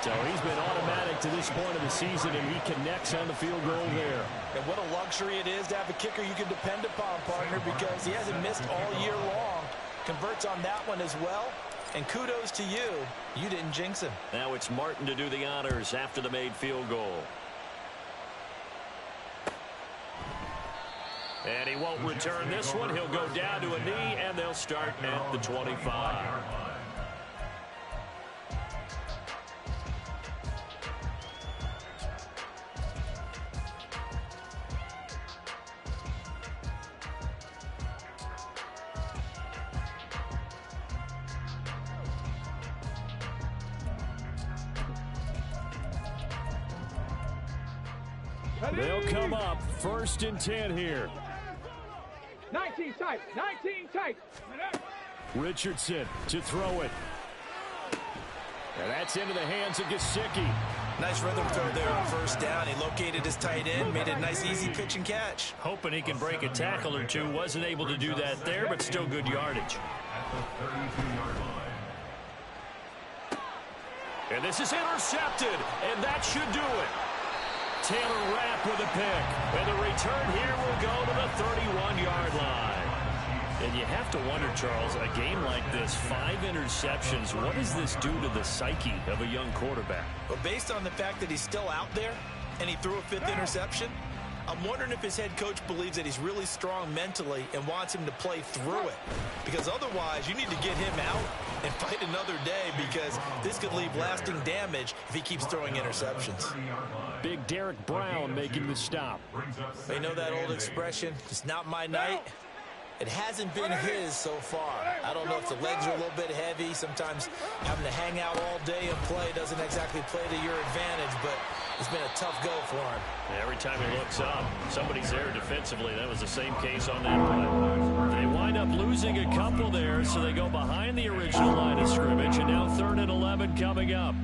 So he's been automatic to this point of the season, and he connects on the field goal there. And what a luxury it is to have a kicker you can depend upon, partner, because he hasn't missed all year long. Converts on that one as well. And kudos to you. You didn't jinx him. Now it's Martin to do the honors after the made field goal. And he won't return this one. He'll go down to a knee, and they'll start at the 25. They'll come up 1st and 10 here. 19 tight. 19 tight. Richardson to throw it. And that's into the hands of Gesicki. Nice rhythm throw there on 1st down. He located his tight end, made it a nice, easy pitch and catch. Hoping he can break a tackle or two. Wasn't able to do that there, but still good yardage. And this is intercepted, and that should do it. Taylor Rapp with a pick. And the return here will go to the 31-yard line. And you have to wonder, Charles, a game like this, 5 interceptions, what does this do to the psyche of a young quarterback? Well, based on the fact that he's still out there and he threw a 5th interception, I'm wondering if his head coach believes that he's really strong mentally and wants him to play through it. Because otherwise, you need to get him out and fight another day, because this could leave lasting damage if he keeps throwing interceptions. Big Derek Brown making the stop. They know that old expression, it's not my night. It hasn't been his so far. I don't know if the legs are a little bit heavy. Sometimes having to hang out all day and play doesn't exactly play to your advantage, but it's been a tough go for him. Every time he looks up, somebody's there defensively. That was the same case on that play. They wind up losing a couple there, so they go behind the original line of scrimmage, and now 3rd and 11 coming up.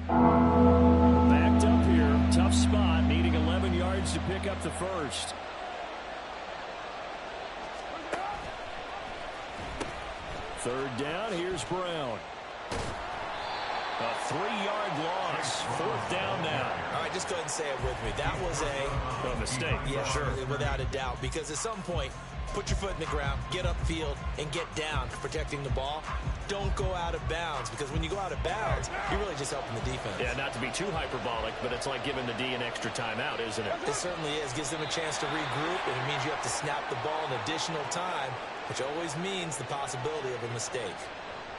Backed up here, tough spot, needing 11 yards to pick up the first. Third down, here's Brown. A 3-yard loss. 4th down now. All right, just go ahead and say it with me. That was a mistake, yeah, for sure. Without a doubt, because at some point, put your foot in the ground, get upfield, and get down protecting the ball. Don't go out of bounds, because when you go out of bounds, you're really just helping the defense. Yeah, not to be too hyperbolic, but it's like giving the D an extra timeout, isn't it? It certainly is. Gives them a chance to regroup, and it means you have to snap the ball an additional time, which always means the possibility of a mistake.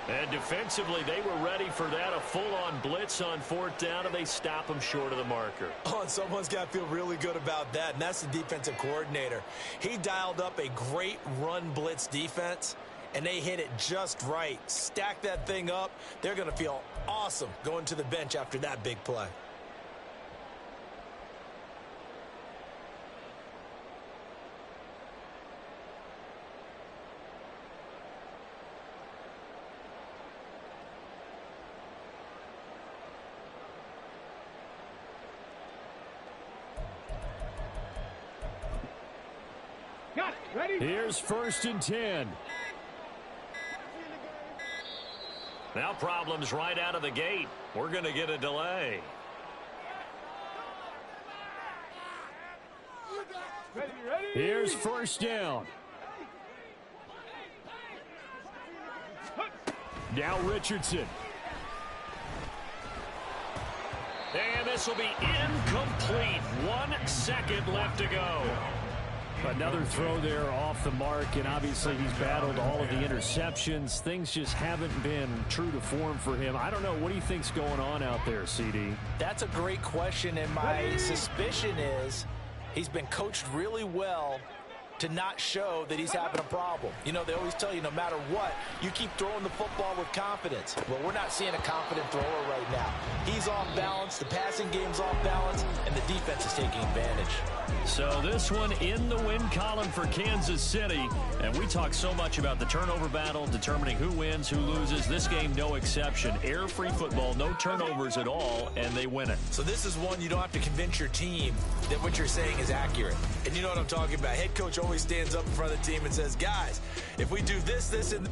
And defensively, they were ready for that, a full-on blitz on fourth down, and they stop them short of the marker. Oh, and someone's got to feel really good about that, and that's the defensive coordinator. He dialed up a great run blitz defense, and they hit it just right. Stack that thing up. They're going to feel awesome going to the bench after that big play. Here's 1st and 10. Now problems right out of the gate. We're going to get a delay. Here's 1st down. Now Richardson. And this will be incomplete. 1 second left to go. Another throw there off the mark, and obviously he's battled all of the interceptions. Things just haven't been true to form for him. I don't know. What do you think's going on out there, CD? That's a great question, and my suspicion is he's been coached really well to not show that he's having a problem. You know, they always tell you no matter what, you keep throwing the football with confidence. Well, we're not seeing a confident thrower right now. He's off balance, the passing game's off balance, and the defense is taking advantage. So this one in the win column for Kansas City. And we talk so much about the turnover battle, determining who wins, who loses. This game, no exception. Air-free football, no turnovers at all, and they win it. So this is one you don't have to convince your team that what you're saying is accurate. And you know what I'm talking about. Head coach always stands up in front of the team and says, guys, if we do this, this, and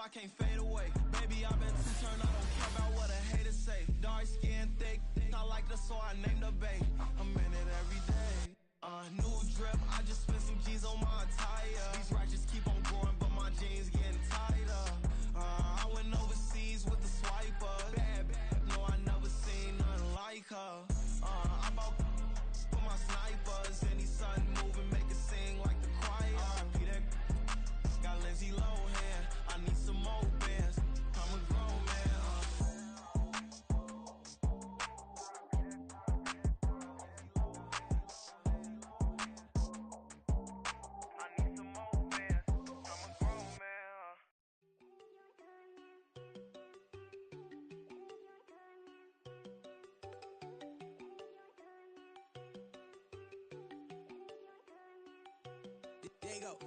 I can't fade away. Baby, I've been too turned, I don't care about what a hater say. Dark skin, thick, I like the so I named the bay. I'm in it every day. New drip, I just spent some G's on my attire. These righteous keep on growing, but my jeans getting tighter. I went overseas with the swiper. Bad, no, I never seen nothing like her. I bought for my snipers. Any sun moving, make it sing like the choir. Peter got Lindsay Lohan. I need some more bands. I'm a grown man. I need some more bands. I'm a grown man. There you go.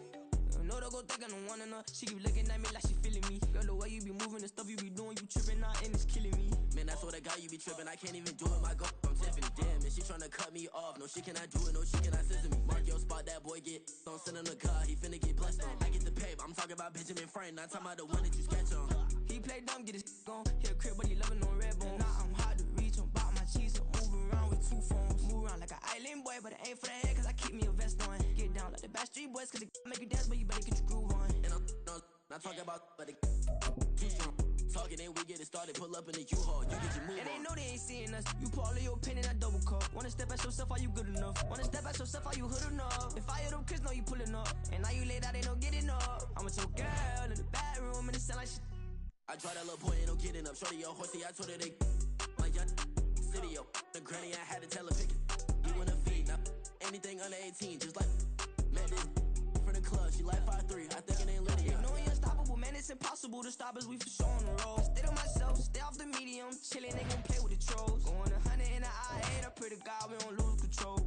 No, don't go think I don't wanna know. She keep looking at me like she feeling me. Girl, the way you be moving, the stuff you be doing, you tripping out and it's killing me. Man, I swear to God, you be tripping. I can't even do it. My girl, I'm Tiffany. Damn, and she tryna cut me off. No, she cannot do it. No, she cannot scissor me. Mark your spot, that boy get. Don't send him the car. He finna get blessed on. I get the pay, but I'm talking about Benjamin Franklin. Not talking about the one that you sketch on. He play dumb, get his on. Hit a crib, but he loving on red bone. Now I'm hard to reach. I'm bout my cheese. I'm moving around with 2 phones. Move around like an island boy, but it ain't for the head, cause I keep me a vest on. Get down like the Backstreet Boys, cause it make you dance, but you better get your groove on. And I'm not talking about, but it too strong. Talking and we get it started, pull up in the U-Haul, you get your move on. And they know they ain't seeing us. You pull all of your pen in that double cup. Wanna step at yourself, are you good enough? Wanna step at yourself, are you hood enough? If I hear them kids, know you pulling up. And now you laid out, they don't get enough. I'm with your girl in the bedroom, and it sound like shit. I tried that little boy, ain't no getting up. Shorty your horsey, I told her they like young city, yo. The granny, I had to tell her pick it. You wanna feed, now anything under 18, just like met this from the club. She like 5'3", I think it ain't lit yet. You know he unstoppable, man. impossible to stop us, we for sure on the road. Stay to myself, stay off the medium, chillin', they gon' play with the trolls. Going 100 in the I-8, I pray to God we don't lose control.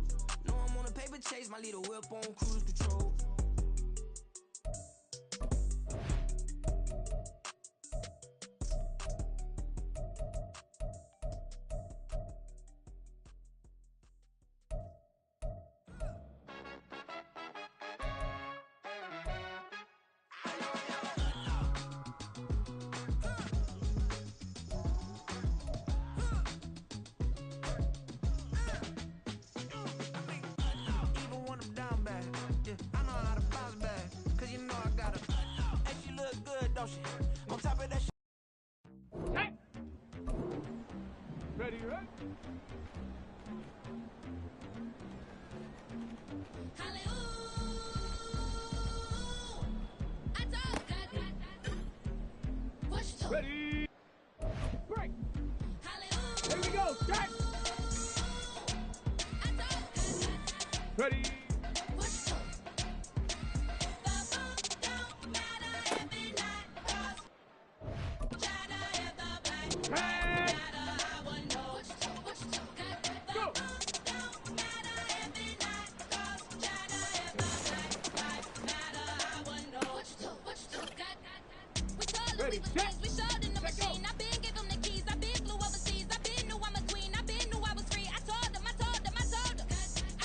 Know I'm on a paper chase, my little whip on cruise control. On top of that shit. Hey. Ready, right? Ready. Break. Here we go. Start. Ready. Ready, set, we showed in the machine. I've been give them the keys. I've been flew overseas. I've been knew I'm a queen. I've been knew I was free. I told them. I've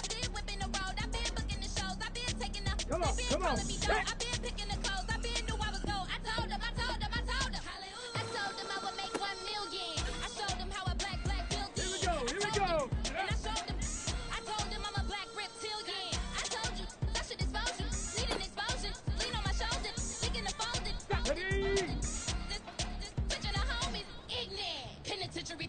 been whipping the road. I've been booking the shows. I've been taking the. Come on, come on. I've been picking the clothes. I've been knew I was gold. I told them. I told them. I told them I would make 1 million. I showed them how a black built. Here we go. Here we go. And I showed them. I told them I'm a black reptilian. I told you that shit exposure. Need an explosion. Lean on my shoulder. Sticking the folded.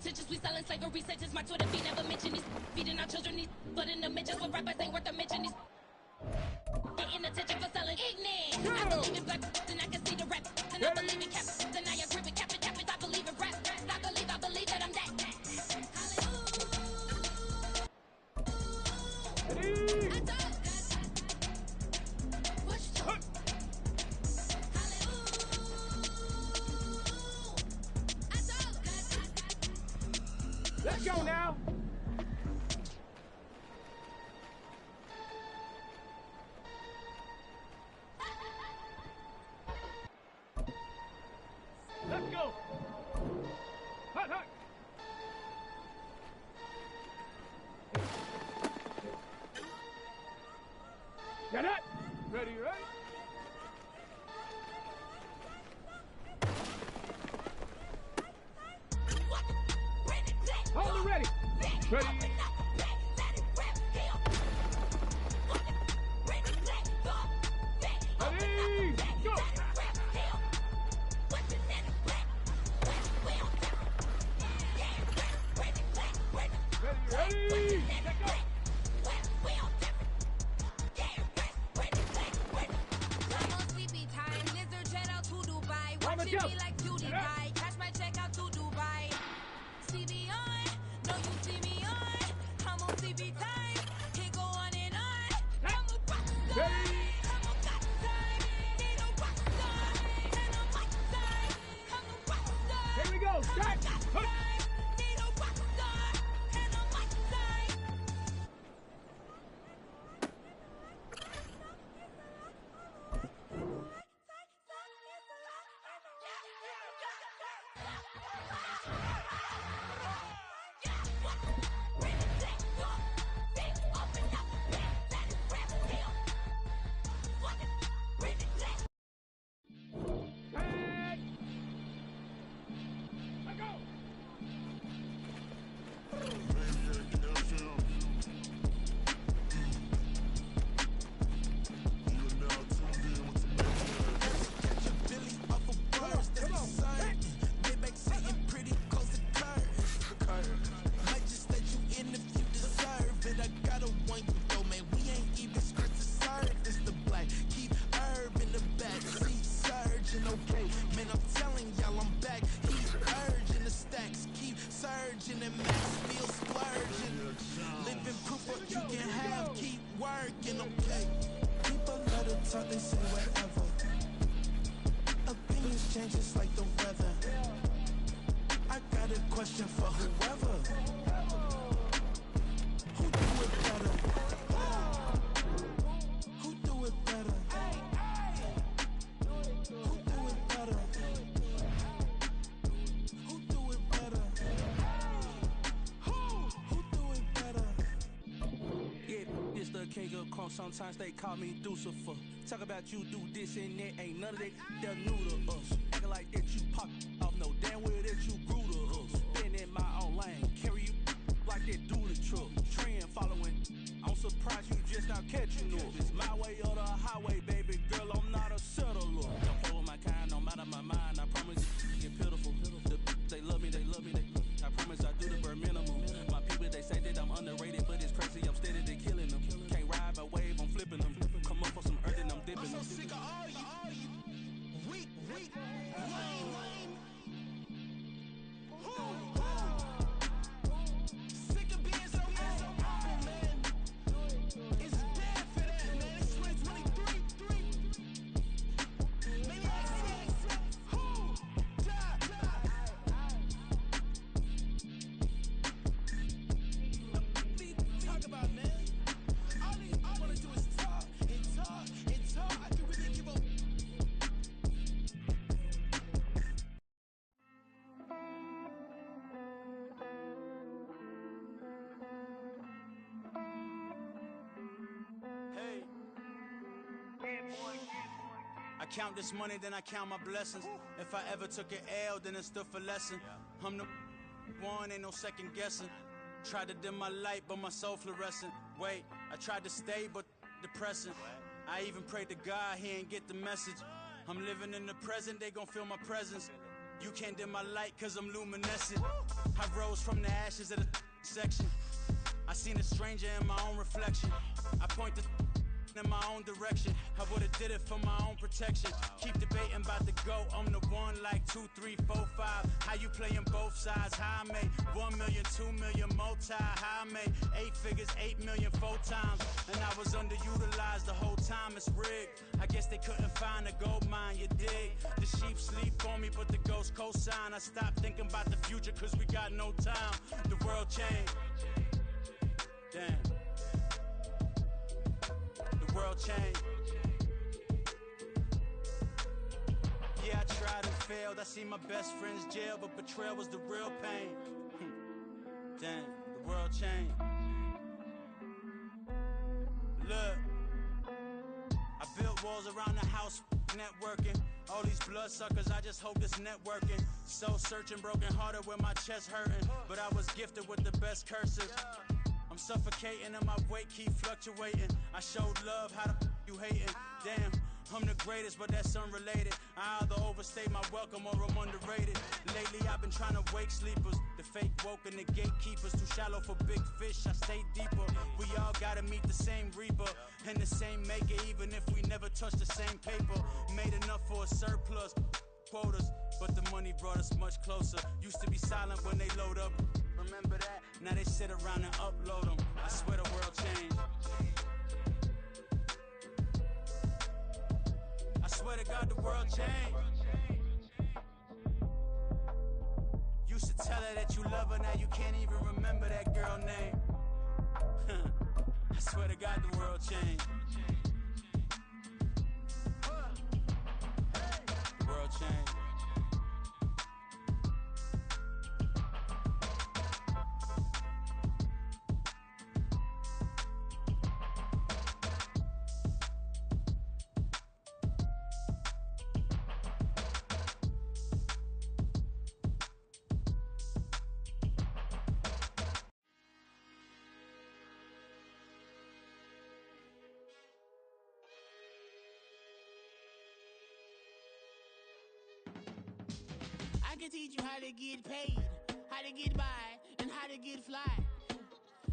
Teachers, we selling slavery sentences. My Twitter feed never mention these. Feeding our children these. But in the mentions with rappers ain't worth a mention these. Getting attention for selling ignorant. I believe in black and I can see the rap. And I believe in cap. Then I agree with cap. I believe in rap. I believe that I'm that. Let's go now. Let's go. Hot, hot. Get it. Ready, right? Hold it ready. Ready. Ready. Go. Ready. Let go. I'm on sleepy time. Lizard jet out to Dubai. Watching me like cutie pie. Cash my check out to Dubai. CB on. No, you see me on. I'm on CB time. Can't go on and on. I'm a rock star. I'm a rock star. Need a rock star. And a rock star. I'm a rock star. Here we go. Start. Need a rock star. And a rock star. king of crunk, sometimes they call me Lucifer. Talk about you do this and that, ain't none of that, they're new to us. Acting like that you pop off, no damn well that you grew to us. Been in my own lane, carry you like that do the truck. Trend following, I'm surprised you just not catching up. It's my way or the highway, baby girl, I'm not a settler. Don't play with my kind, I'm out of my mind, I promise you get pitiful. They love me, I promise I do the bare minimum. My people, they say that I'm underrated, but it's crazy, I'm steady to killing them. Can't ride my wave, I'm flipping them. Come up for some earth and I'm dipping them. I'm so sick of all you weak, lame. Sick of being so humble, man. It's dead for that, man. It's 2023. Maniacs, who die? Talk about, man. All I wanna do is talk and talk and talk. I can really give up. Hey. I count this money, then I count my blessings. If I ever took an L, then it stood for lesson. I'm the one, ain't no second guessing. Tried to dim my light, but my soul fluorescent. Wait, I tried to stay, but depressing. I even prayed to God, he ain't get the message. I'm living in the present, they gon' feel my presence. You can't dim my light, cause I'm luminescent. I rose from the ashes of the section. I seen a stranger in my own reflection. I point the in my own direction. I would've did it for my own protection. Keep debating about the GOAT. I'm the one like 2, 3, 4, 5. How you playing both sides? How I made 1 million, 2 million multi. How I made 8 figures, 8 million 4 times. And I was underutilized the whole time. It's rigged. I guess they couldn't find a gold mine, you dig? The sheep sleep on me, but the ghost co-sign. I stopped thinking about the future cause we got no time. The world changed. Damn. The world changed. Yeah, I tried and failed. I see my best friends jail, but betrayal was the real pain. Damn, the world changed. Look, I built walls around the house, networking. All these bloodsuckers, I just hope this networking. Soul searching, broken hearted with my chest hurting. But I was gifted with the best curses. I'm suffocating and my weight keep fluctuating. I showed love, how the you hating? Damn, I'm the greatest, but that's unrelated. I either overstay my welcome or I'm underrated. Lately I've been trying to wake sleepers. The fake woke and the gatekeepers. Too shallow for big fish, I stay deeper. We all gotta meet the same reaper and the same maker, even if we never touch the same paper. Made enough for a surplus quotas, but the money brought us much closer. Used to be silent when they load up. Remember that? Now they sit around and upload them. I swear the world changed. I swear to God the world changed. Used to tell her that you love her, now you can't even remember that girl name. I swear to God the world changed. The world changed. I can teach you how to get paid, how to get by, and how to get fly.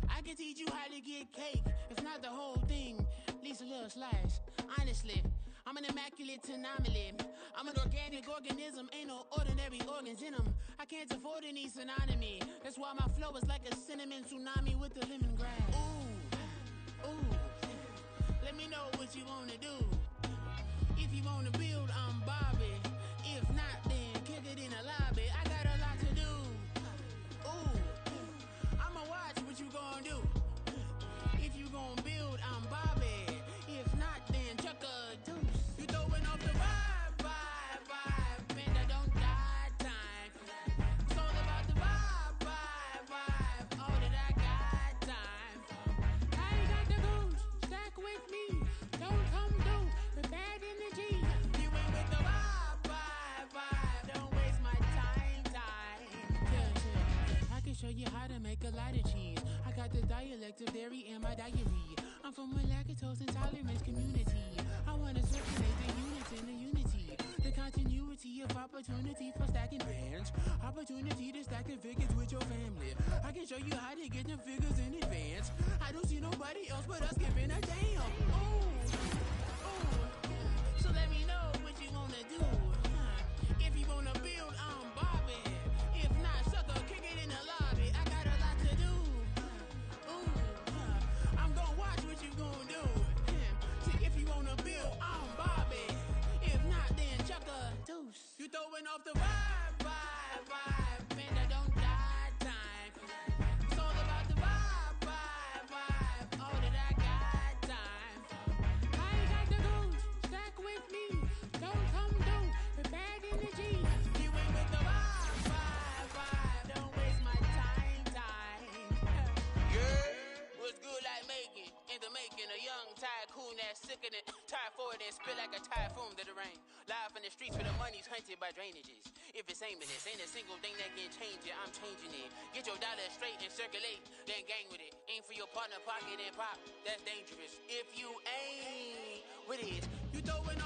I can teach you how to get cake, if not the whole thing, at least a little slice. Honestly, I'm an immaculate anomaly. I'm an organic organism, ain't no ordinary organs in them. I can't afford any synonymy. That's why my flow is like a cinnamon tsunami with the lemongrass. Ooh, let me know what you wanna do. If you wanna build, I'm Bobby. If not, then kick it in the lobby. I got a lot to do. Ooh, I'ma watch what you gon' do. If you gon' build, I'm Bobby. If not, then chuck a deuce. You throwing off the vibe, and I don't die time. It's all about the vibe, all that I got time. I ain't got the goose, selective dairy in my diary. I'm from a lactose intolerance community. I wanna circulate the units in the unity. The continuity of opportunity for stacking bands. Opportunity to stack the figures with your family. I can show you how to get the figures in advance. I don't see nobody else but us giving a damn. Ooh, so let me know what you wanna do. If you wanna build, I'm Bobby. If not, sucker, kick it in the lobby. I got a lot to do. I'm gonna watch what you gonna do. See, if you wanna build, I'm Bobby. If not, then chuck a deuce. You throwing off the vibe, man, that don't die time. It's all about the vibe, all that I got time. I ain't got the goose, stack with me. Don't come down with bad energy. You ain't with the vibe, don't waste my time. Yeah, what's good like making, in the making, a young tycoon that's sicker than tie forward and spit like a typhoon to the rain. Live in the streets where the money's hunted by drainages. If it's aimless, ain't a single thing that can change it, I'm changing it. Get your dollar straight and circulate, then gang with it. Aim for your partner, pocket and pop, that's dangerous. If you ain't with it, you throwing